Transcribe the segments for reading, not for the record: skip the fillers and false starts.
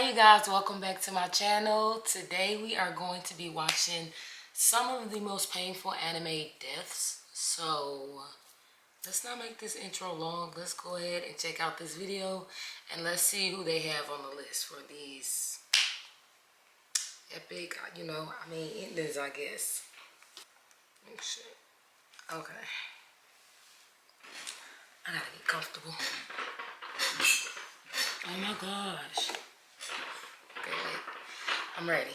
Hi you guys, welcome back to my channel. Today we are going to be watching some of the most painful anime deaths. So let's not make this intro long. Let's go ahead and check out this video and let's see who they have on the list for these epic, endings, I guess. Oh shit. Okay. I gotta get comfortable. Oh my gosh. Okay, wait. I'm ready.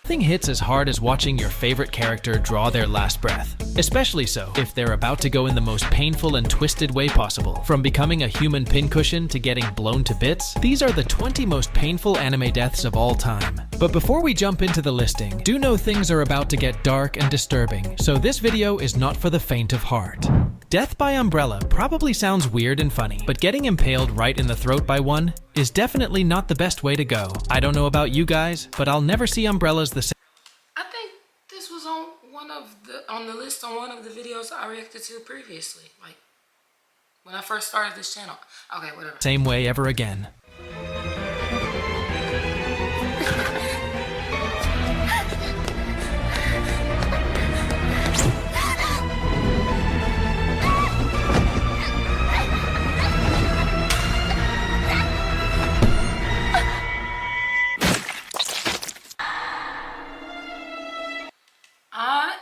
Nothing hits as hard as watching your favorite character draw their last breath. Especially so if they're about to go in the most painful and twisted way possible. From becoming a human pincushion to getting blown to bits, these are the 20 most painful anime deaths of all time. But before we jump into the listing, do know things are about to get dark and disturbing, so this video is not for the faint of heart. Death by umbrella probably sounds weird and funny, but getting impaled right in the throat by one is definitely not the best way to go. I don't know about you guys, but I'll never see umbrellas the same. I think this was on the list on one of the videos I reacted to previously, like when I first started this channel. Okay, whatever. Same way ever again.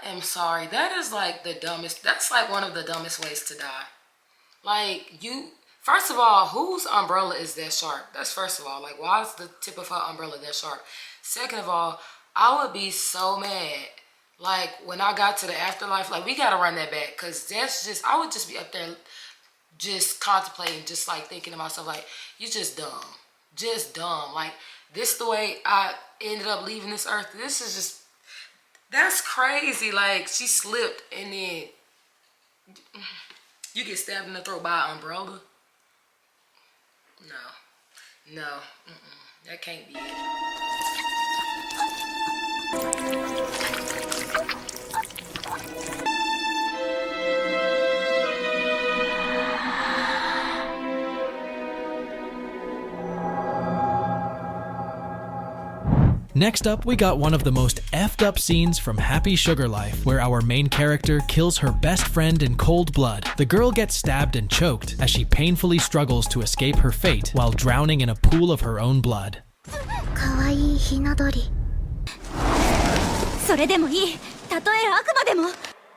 I'm sorry, that is like the dumbest, that's like one of the dumbest ways to die. Like, first of all, whose umbrella is that sharp? That's first of all, like, why is the tip of her umbrella that sharp? Second of all, I would be so mad, like, when I got to the afterlife, like, we gotta run that back, because that's just, I would just be up there just contemplating, just like thinking to myself, like, you just dumb, like, this the way I ended up leaving this earth. This is just, that's crazy. Like, she slipped and then you get stabbed in the throat by an umbrella. No, that can't be it. Next up, we got one of the most effed up scenes from Happy Sugar Life, where our main character kills her best friend in cold blood. The girl gets stabbed and choked as she painfully struggles to escape her fate while drowning in a pool of her own blood. それでもいい。たとえ悪魔でも、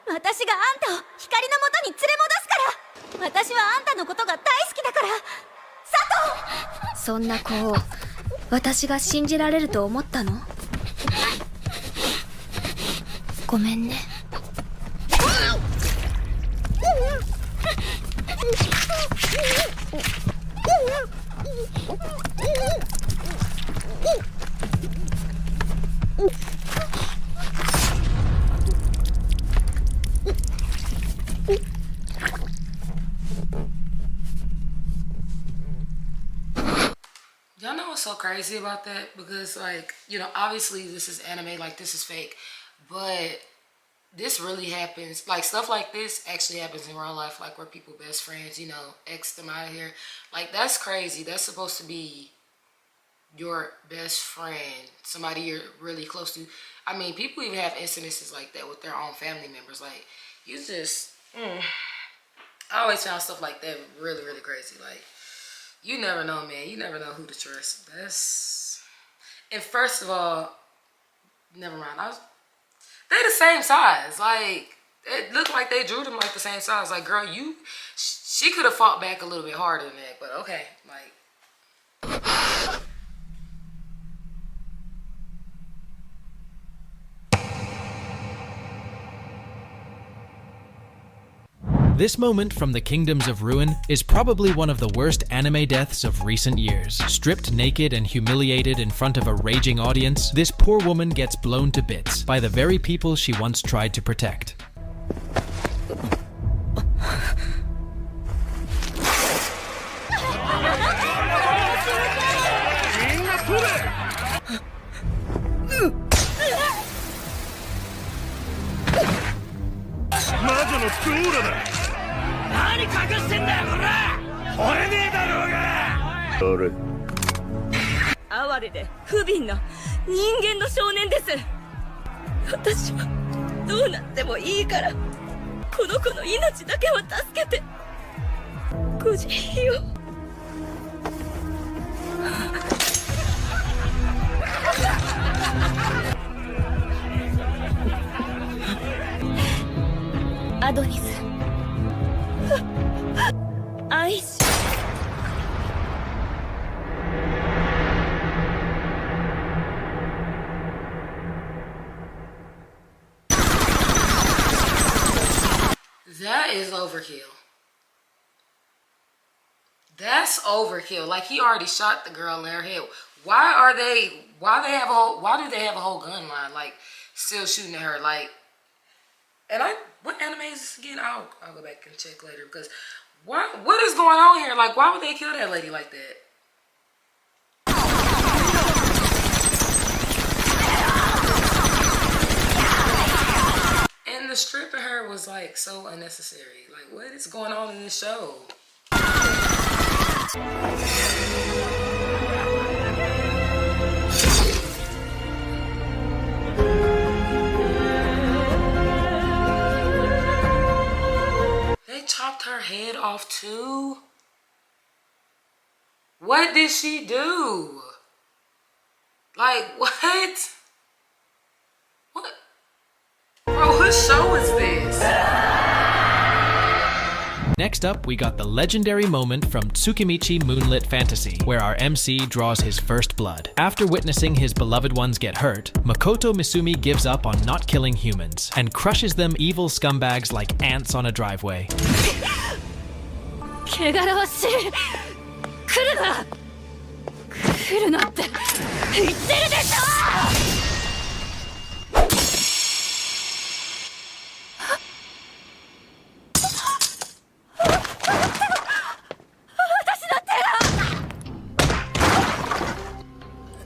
私があんたを光の元に連れ戻すから。私はあんたのことが大好きだから。佐藤。そんな子を私が信じられると思ったの？ごめんね。Y'all know what's so crazy about that? Because, like, obviously this is anime, like, this is fake, but this really happens. Like, stuff like this actually happens in real life, like, where people best friends, X them out of here. Like, that's crazy. That's supposed to be your best friend, somebody you're really close to. I mean, people even have incidences like that with their own family members. Like, you just, I always found stuff like that really, really crazy. Like, you never know, man. You never know who to trust. And first of all, never mind. They the same size. Like, it looked like they drew them like the same size. Like, girl, she could have fought back a little bit harder than that. But okay, like. This moment from the Kingdoms of Ruin is probably one of the worst anime deaths of recent years. Stripped naked and humiliated in front of a raging audience, this poor woman gets blown to bits by the very people she once tried to protect. 哀れで不憫な人間の少年です。私はどうなってもいいからこの子の命だけは助けて。ご慈悲を。アドニス愛しThat is overkill. That's overkill. Like he already shot the girl in her head. Why do they have a whole gun line? Like still shooting at her. Like, and what anime is this again? I'll go back and check later because what is going on here? Like, why would they kill that lady like that? And the stripping her was like so unnecessary. Like, what is going on in this show? They chopped her head off too? What did she do? Like, what? What? Bro, what show is this? Next up, we got the legendary moment from Tsukimichi Moonlit Fantasy, where our MC draws his first blood. After witnessing his beloved ones get hurt, Makoto Misumi gives up on not killing humans and crushes them evil scumbags like ants on a driveway. 汚らわしい。来るな。来るなって言ってるでしょ。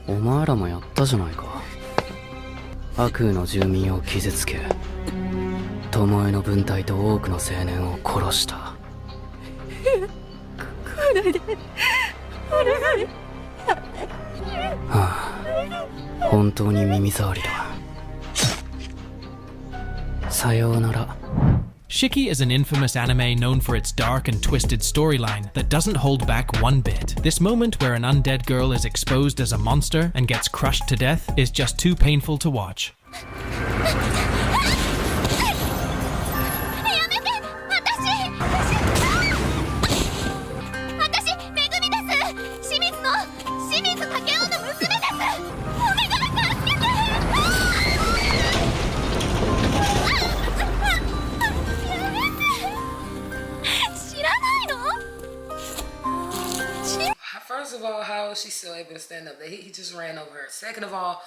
お前らもやったじゃないか。悪空の住民を傷つけ、巴の分隊と多くの青年を殺した。来ないで。お願い。はあ、本当に耳障りだ。さようなら。Shiki is an infamous anime known for its dark and twisted storyline that doesn't hold back one bit. This moment where an undead girl is exposed as a monster and gets crushed to death is just too painful to watch. ？First of all, how is she still able to stand up? He just ran over her. Second of all,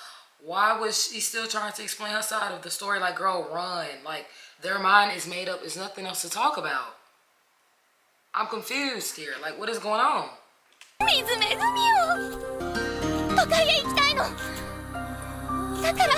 why was she still trying to explain her side of the story? Like, girl, run. Like, their mind is made up. There's nothing else to talk about. I'm confused here. Like, what is going on? 水めぐみよ。都会へ行きたいの。だから。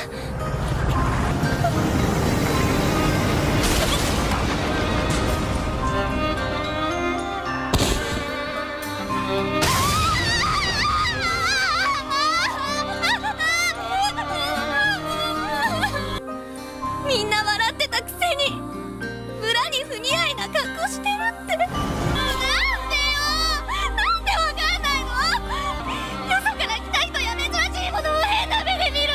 みんな笑ってたくせに村に不似合いな格好してるって。なんでよ。なんでわかんないの。よそから来た人や珍しいものを変な目で見る。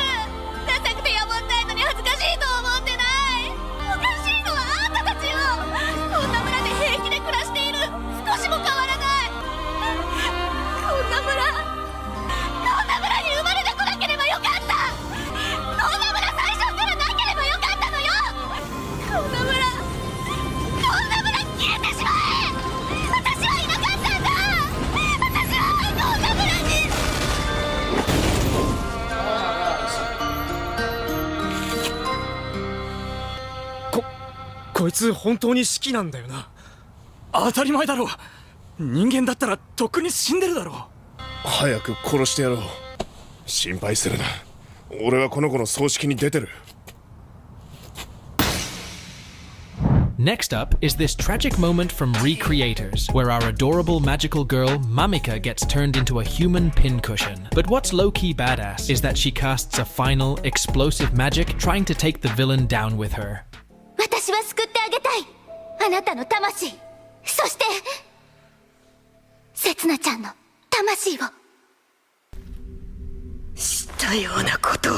ダサくてやぼったいのに恥ずかしいと思ってない。おかしいのはあんたたちよ。こんな村で平気で暮らしている。少しも変わらない。こんな村に生まれてこなければよかった。こんな村最初からなければよかったのよ。こんな村消えてしまえ。私はいなかったんだ。私はこんな村に。こいつ本当に好きなんだよな。当たり前だろ。人間だったらとっくに死んでるだろう。早く殺してやろう。心配するな。俺はこの子の葬式に出てる。Next up is this tragic moment from Recreators, where our adorable magical girl Mamika gets turned into a human pincushion. But what's low-key badass is that she casts a final, explosive magic trying to take the villain down with her. 私は救ってあげたいあなたの魂そしてせつなちゃんの魂をしたようなことを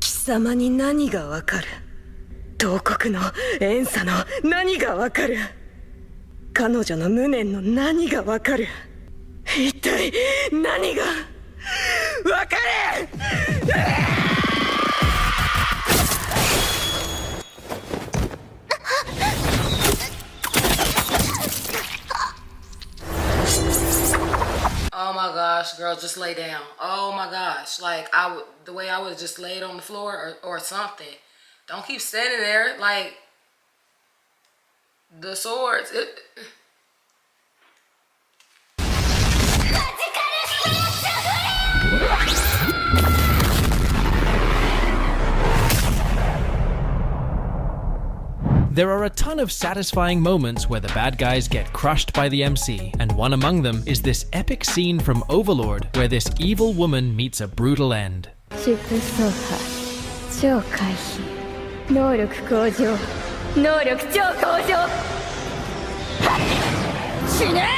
貴様に何がわかる同国の遠佐の何がわかる彼女の無念の何がわかる一体何がわかるOh my gosh, girl, just lay down. Oh my gosh, like the way I would have just laid on the floor or something. Don't keep standing there like the swords. There are a ton of satisfying moments where the bad guys get crushed by the MC, and one among them is this epic scene from Overlord where this evil woman meets a brutal end. 疾風走破超回避能力向上能力超向上死ね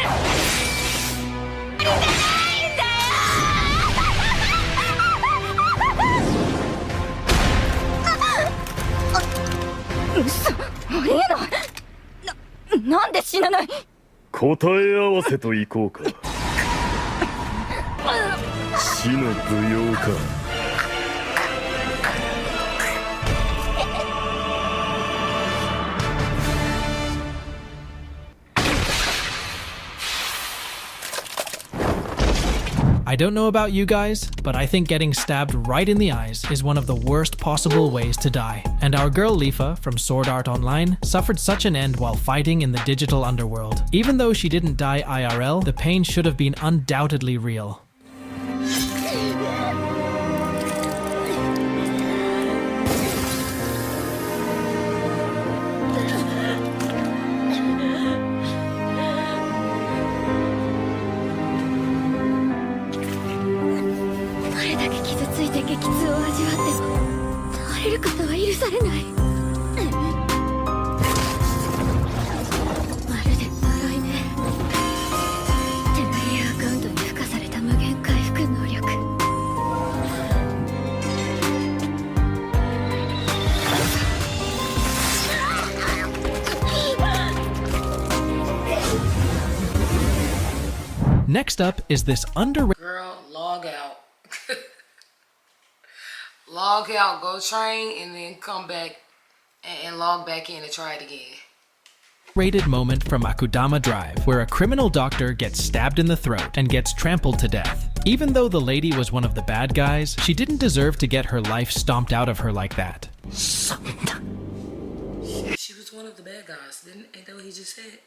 なんで死なない答え合わせといこうか死の舞踊か I don't know about you guys, but I think getting stabbed right in the eyes is one of the worst possible ways to die. And our girl Lifa from Sword Art Online suffered such an end while fighting in the digital underworld. Even though she didn't die IRL, the pain should have been undoubtedly real. Next up is this underrated Girl, log out. Log out, go train, and then come back and log back in and try it again. moment from Akudama Drive, where a criminal doctor gets stabbed in the throat and gets trampled to death. Even though the lady was one of the bad guys, she didn't deserve to get her life stomped out of her like that. She was one of the bad guys, ain't that what he just said?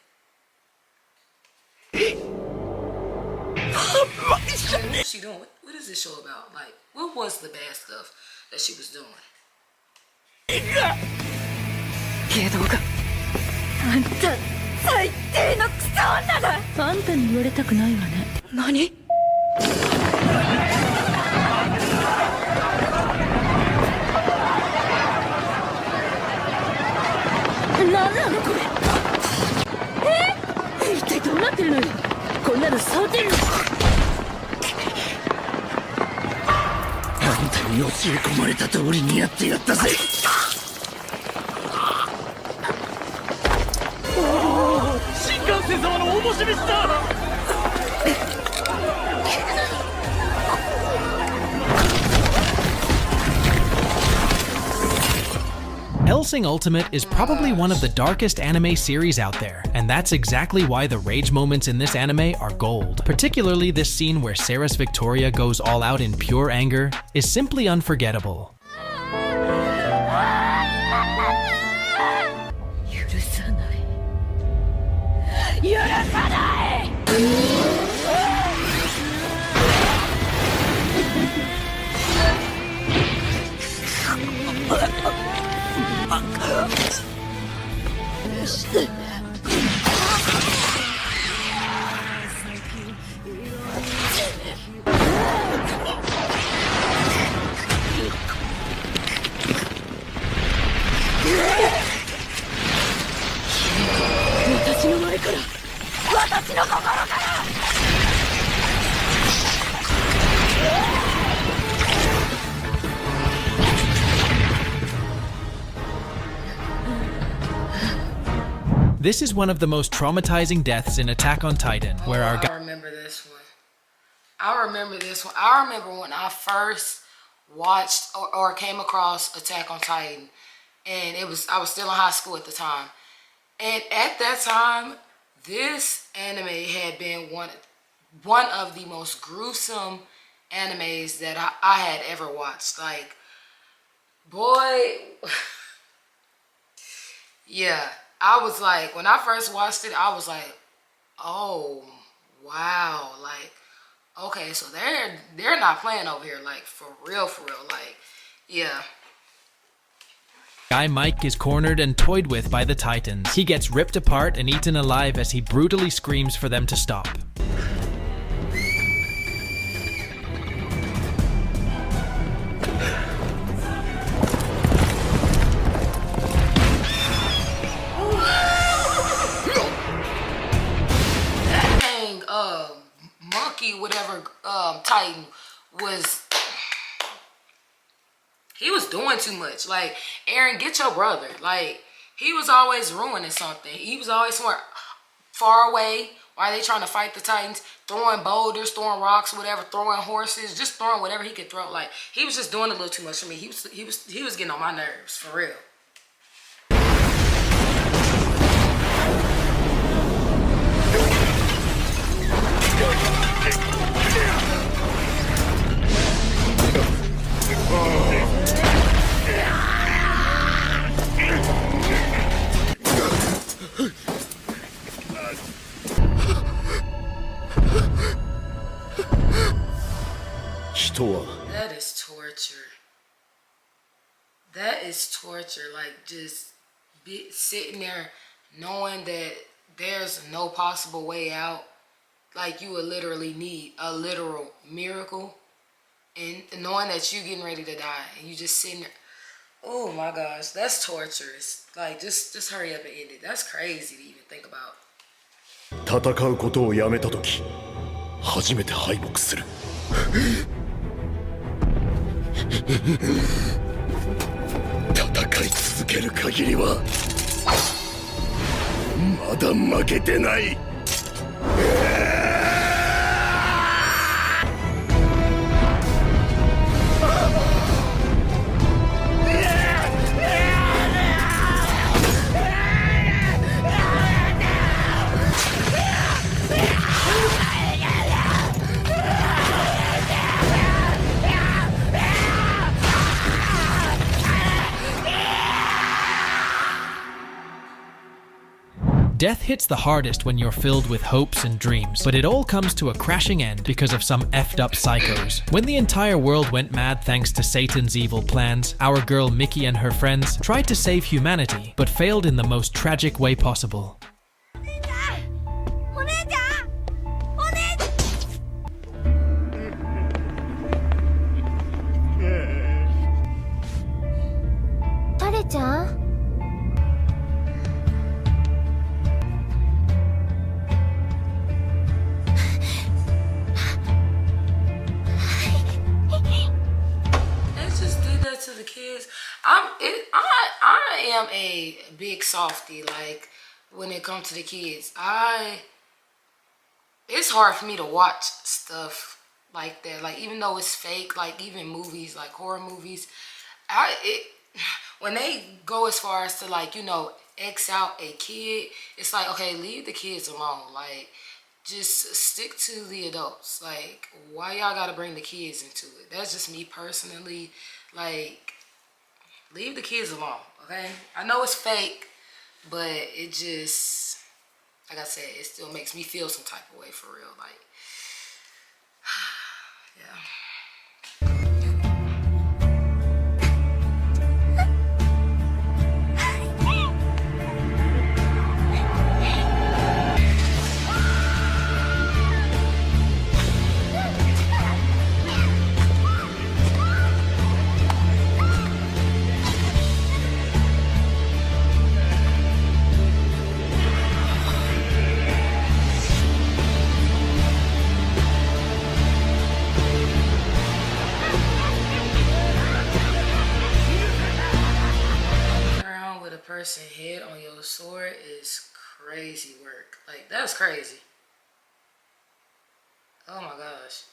What's she doing? What is this show about? Like, what was the bad stuff that she was doing? けどがあんた最低のクソ女だあんたに言われたくないわね何何なのこれ一体どうなってるのよこんなの想定力あんたに教え込まれた通りにやってやったぜ新幹線様のおぼし召しだ Hellsing Ultimate is probably one of the darkest anime series out there, and that's exactly why the rage moments in this anime are gold. Particularly this scene where Sarah's Victoria goes all out in pure anger is simply unforgettable. 許さない許さない This is one of the most traumatizing deaths in Attack on Titan, where our I remember this one. I remember when I first watched or came across Attack on Titan, and I was still in high school at the time. And at that time, this anime had been one of the most gruesome animes that I had ever watched. Like, boy, yeah, I was like, when I first watched it, I was like, oh, wow, like, okay, so they're not playing over here, like, for real, like, yeah. guy Mike is cornered and toyed with by the Titans. He gets ripped apart and eaten alive as he brutally screams for them to stop. That dang, monkey, whatever, Titan he was doing too much. Like, Eren, get your brother. Like, he was always ruining something. He was always somewhere far away. Why are they trying to fight the Titans? Throwing boulders, throwing rocks, whatever, throwing horses, just throwing whatever he could throw. Like, he was just doing a little too much for me. He was getting on my nerves, for real. That is torture. That is torture. Like, just sitting there knowing that there's no possible way out. Like, you would literally need a literal miracle, and knowing that you getting ready to die and you just sitting there. Oh my gosh, that's torturous. Like, just hurry up and end it. That's crazy to even think about. 戦うことをやめた時初めて敗北する戦い続ける限りはまだ負けてない Death hits the hardest when you're filled with hopes and dreams, but it all comes to a crashing end because of some effed up psychos. When the entire world went mad thanks to Satan's evil plans, our girl Mickey and her friends tried to save humanity, but failed in the most tragic way possible. ちゃん Let's just do that to the kids. I am a big softie. Like, when it comes to the kids, it's hard for me to watch stuff like that. Like, even though it's fake, like even movies, like horror movies, when they go as far as to, like, you know, X out a kid, it's like, okay, leave the kids alone. Like, just stick to the adults. Like, why y'all gotta bring the kids into it? That's just me personally. Like, leave the kids alone, okay? I know it's fake, but it just, like I said, it still makes me feel some type of way, for real. Like, yeah. Person head on your sword is crazy work. Like, that's crazy. Oh my gosh.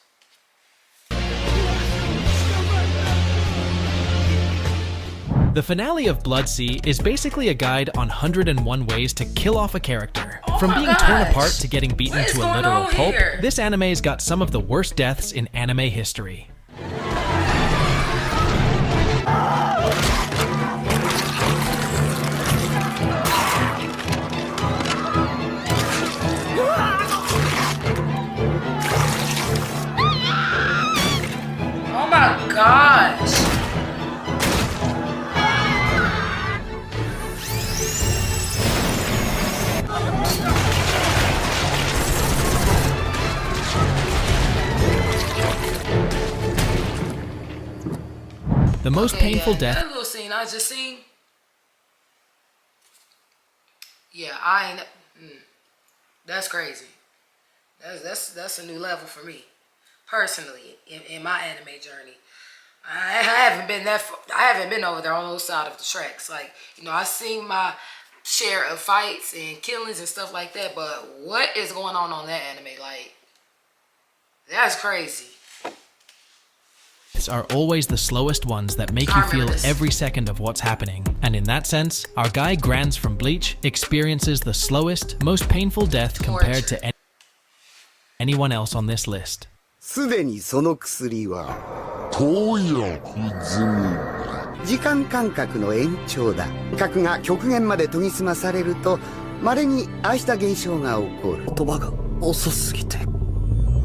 The finale of Bloodsea is basically a guide on 101 ways to kill off a character. From being torn apart to getting beaten to a literal pulp, this anime's got some of the worst deaths in anime history. Oh my gosh. The most painful death. That little scene I just seen. Yeah, that's crazy. That's a new level for me, personally, in my anime journey. I haven't been I haven't been over there on those side of the tracks. Like, you know, I've seen my share of fights and killings and stuff like that, but what is going on that anime? Like, that's crazy. Are always the slowest ones that make you feel every second of what's happening. And in that sense, our guy Granz from Bleach experiences the slowest, most painful death compared to anyone else on this list. すでにその薬は投薬済み。時間間隔の延長だ。核が極限まで研ぎ澄まされると、稀にああした現象が起こる。言葉が遅すぎて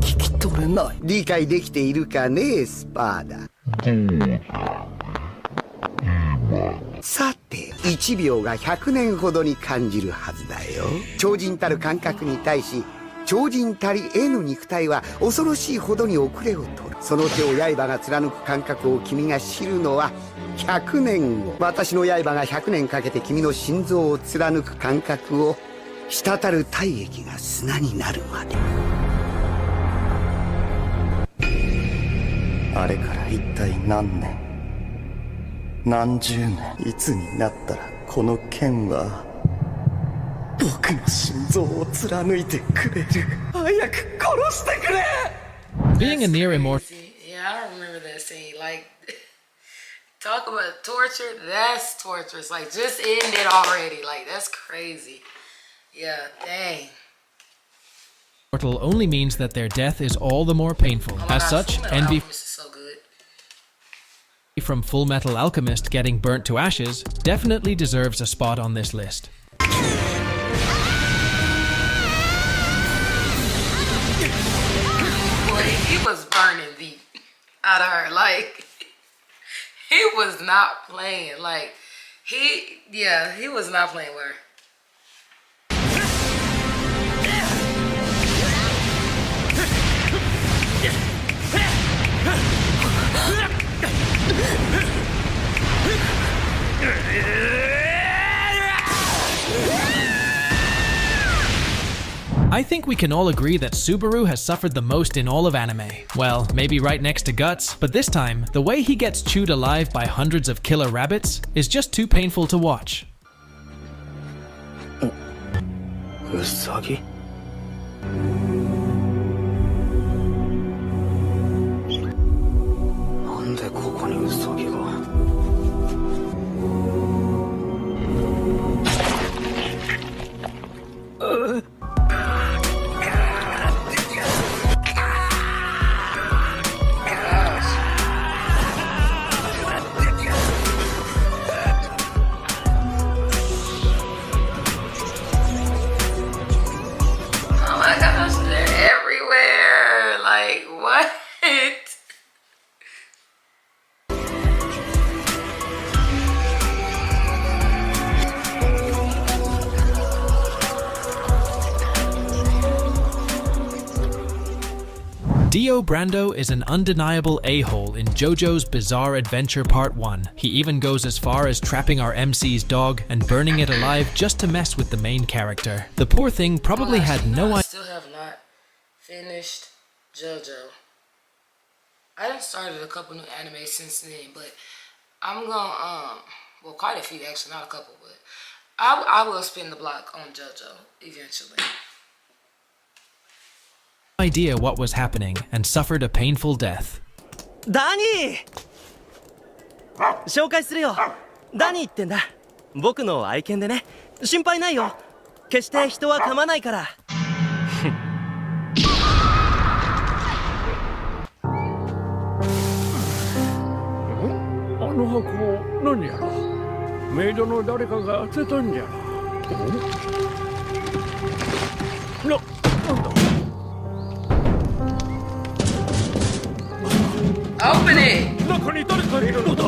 聞き取れない。理解できているかね、スパーダ。さて、1秒が100年ほどに感じるはずだよ。超人たる感覚に対し、超人たり得ぬ肉体は恐ろしいほどに遅れを取る。その手を刃が貫く感覚を君が知るのは100年後。私の刃が100年かけて君の心臓を貫く感覚を滴る体液が砂になるまで。あれから一体何年、何十年、いつになったらこの剣は僕の心臓を貫いてくれる。早く殺してくれ。 Being a near immortal. Yeah, I don't remember that scene. Like, talk about torture. That's torturous. Like, just end it already. Like, that's crazy. Yeah, dang. Immortal only means that their death is all the more painful. As such, Envy from Full Metal Alchemist getting burnt to ashes definitely deserves a spot on this list. He was burning the out of her. Like, he was not playing. Like, he was not playing with her. I think we can all agree that Subaru has suffered the most in all of anime. Well, maybe right next to Guts, but this time, the way he gets chewed alive by hundreds of killer rabbits is just too painful to watch. Usagi? なんでここにウサギが。Dio Brando is an undeniable a-hole in JoJo's Bizarre Adventure Part 1. He even goes as far as trapping our MC's dog and burning it alive just to mess with the main character. The poor thing probably had no idea. I still have not finished JoJo. I done started a couple new animes since then, but I'm gonna well, quite a few actually, not a couple, but I will spin the block on JoJo eventually. Idea what was happening and suffered a painful death. ダニー紹介するよ。ダニーってんだ。僕の愛犬でね。心配ないよ。決して人は噛まないから。あの箱何やらメイドの誰かが当てたんじゃなんだ Open it! 中に誰かいるのだ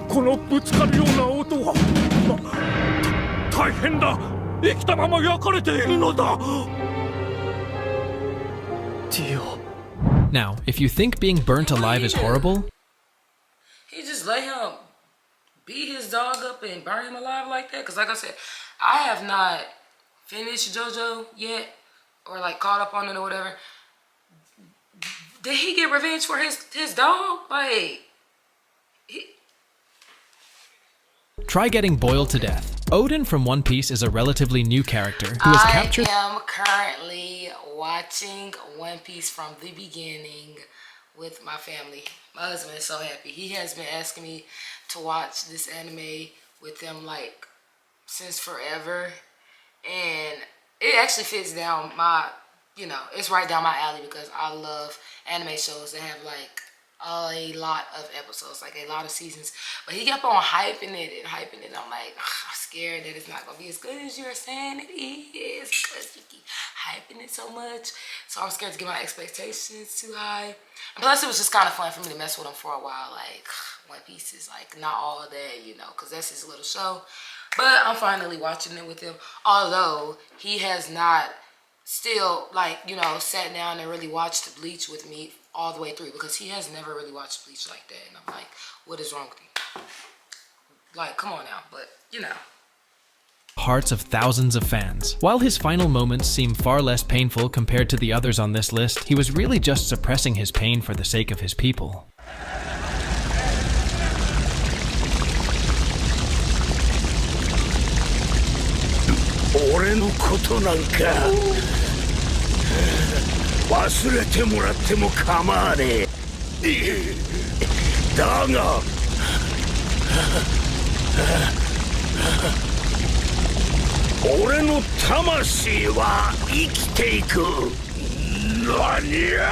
このぶつかるような音は大変だ生きたまま焼かれているのだ Now, if you think being burnt alive is horrible, He just let him beat his dog up and burn him alive like that? Because like I said, I have not finished JoJo yet or like caught up on it or whatever. Did he get revenge for his dog? Like, try getting boiled to death. Odin from One Piece is a relatively new character who is captured. I am currently watching One Piece from the beginning with my family. My husband is so happy. He has been asking me to watch this anime with him like since forever. And it actually fits down my, you know, it's right down my alley because I love anime shows that have like a lot of episodes, like a lot of seasons. But he kept on hyping it and hyping it. I'm like, I'm scared that it's not gonna be as good as you're saying it is because you keep hyping it so much. So I'm scared to get my expectations too high. And plus, it was just kind of fun for me to mess with him for a while. Like, One Piece is like not all that, you know, because that's his little show. But I'm finally watching it with him. Although he has not still, like, you know, sat down and really watched Bleach with me all the way through because he has never really watched Bleach like that. And I'm like, what is wrong with you? Like, come on now. But, you know. Hearts of thousands of fans. While his final moments seem far less painful compared to the others on this list, he was really just suppressing his pain for the sake of his people. 俺のことなんか忘れてもらっても構わねえだが俺の魂は生きていく何や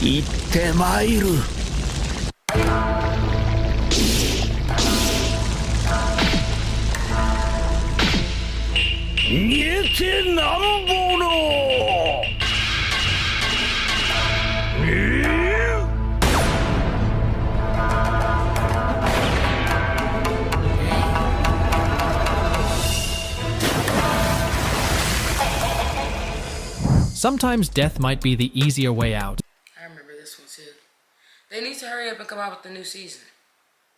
行ってまいる逃げてなんぼのSometimes death might be the easier way out. I remember this one too. They need to hurry up and come out with the new season.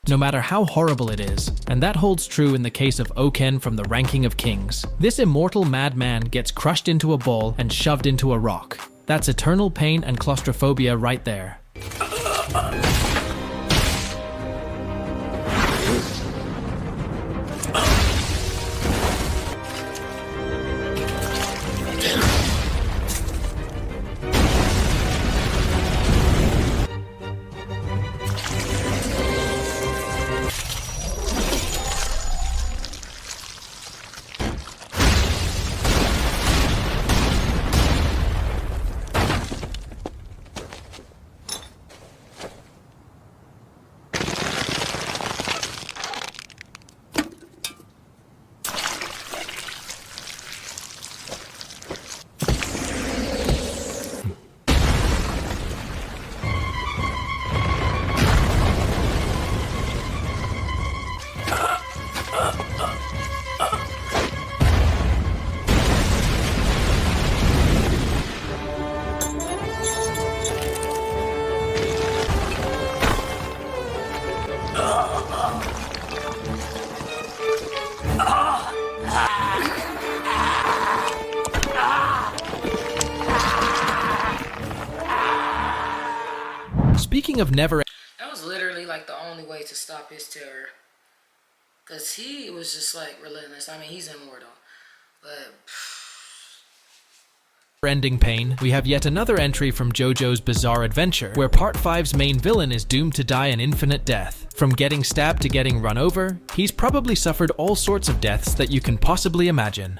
No matter how horrible it is, and that holds true in the case of Oken from the Ranking of Kings. This immortal madman gets crushed into a ball and shoved into a rock. That's eternal pain and claustrophobia right there. Speaking of never... That was literally like the only way to stop his terror. Because he was just like relentless. I mean, he's immortal. But Ending pain, we have yet another entry from JoJo's Bizarre Adventure, where Part 5's main villain is doomed to die an infinite death. From getting stabbed to getting run over, he's probably suffered all sorts of deaths that you can possibly imagine.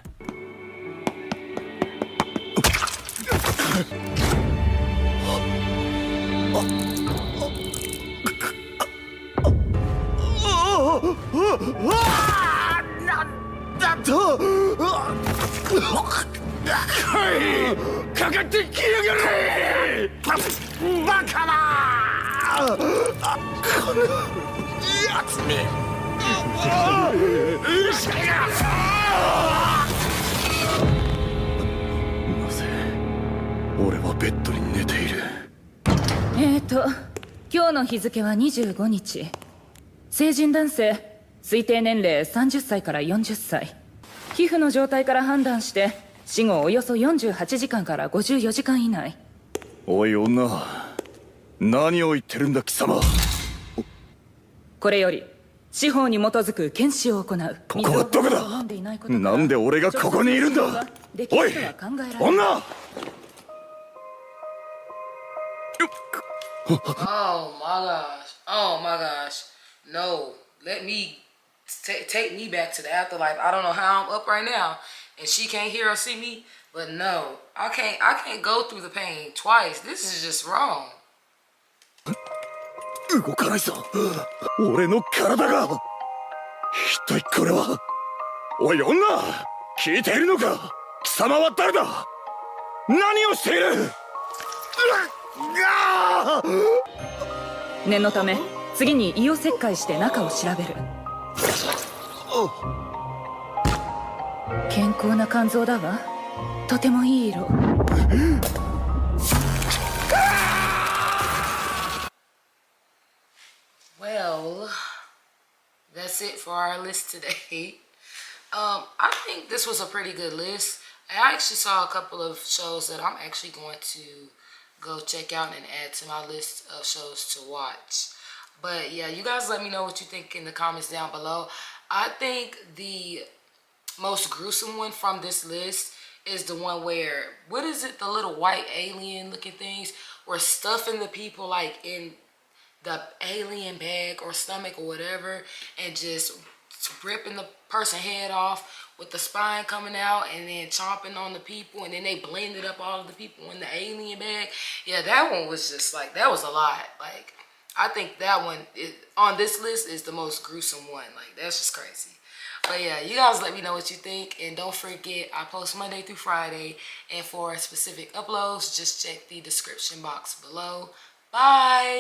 今日の日付は25日。成人男性、推定年齢30歳から40歳。皮膚の状態から判断して、死後およそ48時間から54時間以内。おい女、何を言ってるんだ貴様。これより司法に基づく検視を行う。ここはどこだ。なんで俺がここにいるんだ。おい女。oh my gosh. Oh my gosh. No. Let me take me back to the afterlife. I don't know how I'm up right now and she can't hear or see me, but no. I can't go through the pain twice. This is just wrong. 動かないぞ。俺の体が。一体これは。おい女、聞いているのか。貴様は誰だ。何をしている。念のため次に胃を切開して中を調べる。健康な肝臓だわ。とてもいい色。Well, that's it for our list today. I think this was a pretty good list. I actually saw a couple of shows that I'm actually going to go check out and add to my list of shows to watch. But yeah, you guys let me know what you think in the comments down below. I think the most gruesome one from this list is the one where, what is it, the little white alien looking things were stuffing the people like in the alien bag or stomach or whatever and just ripping the person head off with the spine coming out and then chomping on the people, and then they blended up all of the people in the alien bag. Yeah, that one was just like, that was a lot. Like, I think that one on this list is the most gruesome one. Like, that's just crazy. But yeah, you guys let me know what you think, and don't forget, I post Monday through Friday, and for specific uploads, just check the description box below. Bye!